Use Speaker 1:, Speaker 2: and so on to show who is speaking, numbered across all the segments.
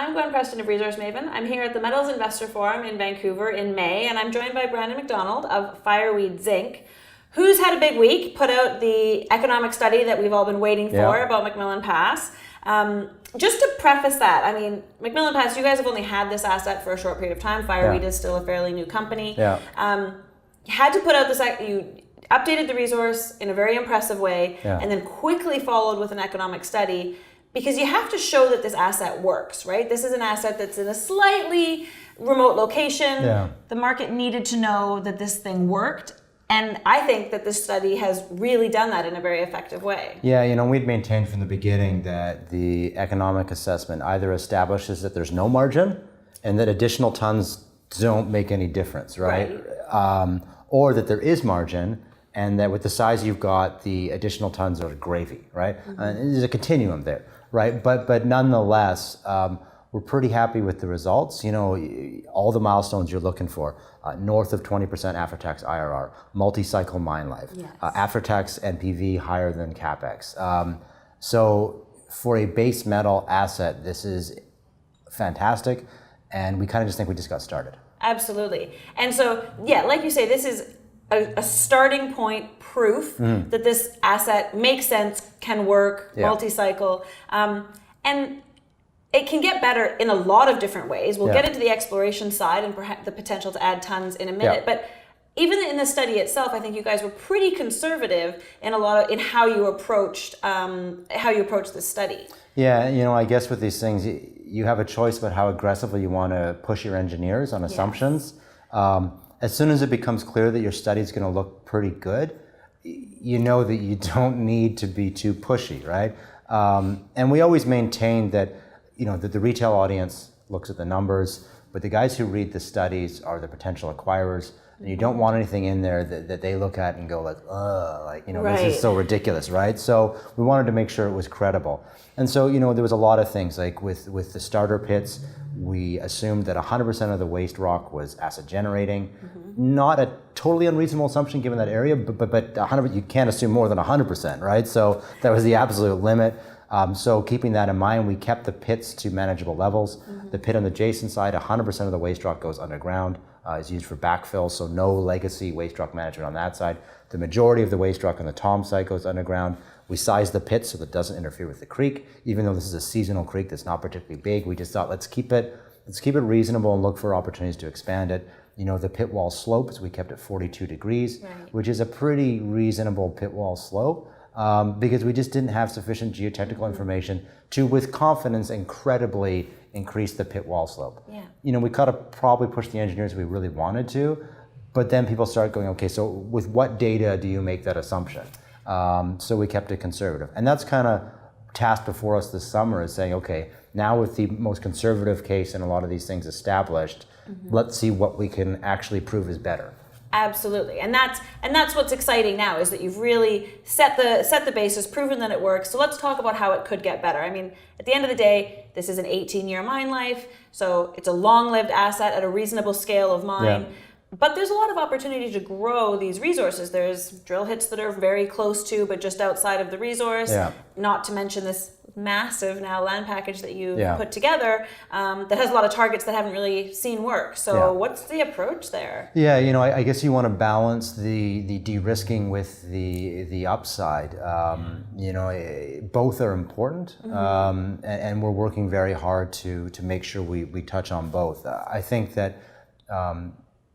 Speaker 1: I'm Gwen Preston of Resource Maven. I'm here at the Metals Investor Forum in Vancouver in May, and I'm joined by Macdonald of Fireweed Zinc, who's had a big week, put out the economic study that we've all been waiting for about McMillan Pass. Just to preface that, I mean, McMillan Pass, you guys have only had this asset for a short period of time. Fireweed is still a fairly new company. You had to put out this, you updated the resource in a very impressive way, and then quickly followed with an economic study, because you have to show that this asset works, right? This is an asset that's in a slightly remote location. The market needed to know that this thing worked. And I think that this study has really done that in a very effective way.
Speaker 2: Yeah, you know, we'd maintained from the beginning that the economic assessment either establishes that there's no margin and that additional tons don't make any difference, right? Or that there is margin and that with the size you've got, the additional tons are gravy, right? There's a continuum there, right? But nonetheless, we're pretty happy with the results. You know, all the milestones you're looking for, north of 20% after-tax IRR, multi-cycle mine life, after-tax NPV higher than CapEx. So for a base metal asset, this is fantastic, and we kind of just think we just got started.
Speaker 1: Absolutely. And so, yeah, like you say, this is a starting point proof that this asset makes sense, can work, multi-cycle, and it can get better in a lot of different ways. We'll get into the exploration side and perhaps the potential to add tons in a minute. But even in the study itself, I think you guys were pretty conservative in in how you approached this study.
Speaker 2: Yeah, you know, I guess with these things, you have a choice about how aggressively you want to push your engineers on assumptions. As soon as it becomes clear that your study is going to look pretty good, you know that you don't need to be too pushy, right? And we always maintain that, you know, that the retail audience looks at the numbers, but the guys who read the studies are the potential acquirers, and you don't want anything in there that they look at and go like, you know, this is so ridiculous, right? So we wanted to make sure it was credible. And so, you know, there was a lot of things, like with the starter pits, we assumed that 100% of the waste rock was acid generating. Not a totally unreasonable assumption given that area, but 100%, you can't assume more than 100%, right? So that was the absolute limit. So keeping that in mind, we kept the pits to manageable levels. The pit on the adjacent side, 100% of the waste rock goes underground, is used for backfill, so no legacy waste rock management on that side. The majority of the waste rock on the Tom site goes underground. We sized the pit so that it doesn't interfere with the creek. Even though this is a seasonal creek that's not particularly big, we just thought let's keep it reasonable and look for opportunities to expand it. You know, the pit wall slopes, we kept it 42 degrees, which is a pretty reasonable pit wall slope. Because we just didn't have sufficient geotechnical information to, with confidence, incredibly increase the pit wall slope. You know, we could have probably pushed the engineers if we really wanted to, but then people start going, okay, so with what data do you make that assumption? So we kept it conservative. And that's kind of task before us this summer, is saying, okay, now with the most conservative case and a lot of these things established, let's see what we can actually prove is better.
Speaker 1: Absolutely, and that's what's exciting now, is that you've really set the basis, proven that it works. So let's talk about how it could get better. I mean, at the end of the day, this is an 18-year mine life, so it's a long-lived asset at a reasonable scale of mine. But there's a lot of opportunity to grow these resources. There's drill hits that are very close to, but just outside of the resource. Not to mention this massive now land package that you put together that has a lot of targets that haven't really seen work. So what's the approach there? Yeah,
Speaker 2: you know, I guess you want to balance the de-risking with the upside. You know, both are important, and we're working very hard to make sure we touch on both. I think that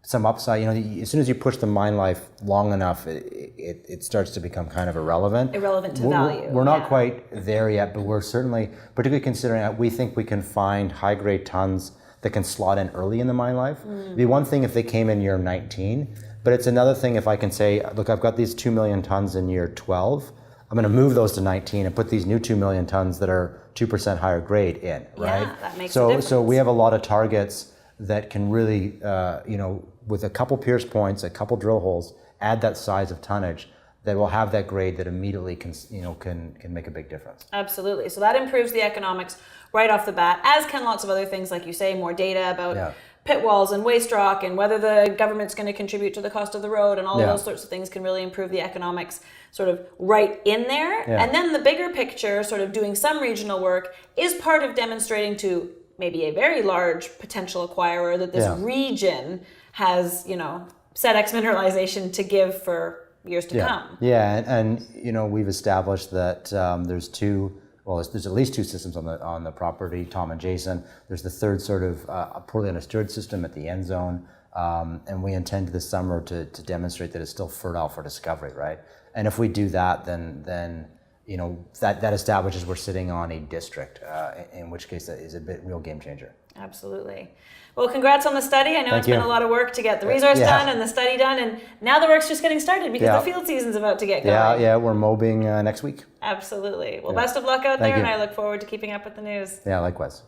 Speaker 2: some upside, you know, as soon as you push the mine life long enough, it starts to become kind of irrelevant.
Speaker 1: Irrelevant to value.
Speaker 2: We're not quite there yet, but we're certainly, particularly considering that we think we can find high-grade tons that can slot in early in the mine life. It'd be one thing if they came in year 19, but it's another thing if I can say, look, I've got these 2 million tons in year 12. I'm going to move those to 19 and put these new 2 million tons that are 2% higher grade in, right?
Speaker 1: Yeah, that makes a difference.
Speaker 2: So we have a lot of targets that can really, you know, with a couple pierce points, a couple drill holes, add that size of tonnage that will have that grade that immediately can make a big difference.
Speaker 1: Absolutely. So that improves the economics right off the bat, as can lots of other things, like you say, more data about pit walls and waste rock and whether the government's going to contribute to the cost of the road, and all of those sorts of things can really improve the economics sort of right in there. And then the bigger picture, sort of doing some regional work, is part of demonstrating to maybe a very large potential acquirer, that this
Speaker 2: Yeah.
Speaker 1: region has, SEDEX mineralization to give for years to come.
Speaker 2: Yeah, and we've established that there's there's at least two systems on the property, Tom and Jason. There's the third sort of poorly understood system at the end zone, and we intend this summer to demonstrate that it's still fertile for discovery, right? And if we do that, then that establishes we're sitting on a district, in which case that is a real game changer.
Speaker 1: Absolutely. Well, congrats on the study. I know it's been a lot of work to get the resource done and the study done, and now the work's just getting started because the field season's about to get going.
Speaker 2: Yeah, we're mobbing next week.
Speaker 1: Absolutely. Well, best of luck out there,
Speaker 2: you.
Speaker 1: and I look forward to keeping up with the news.
Speaker 2: Yeah, likewise.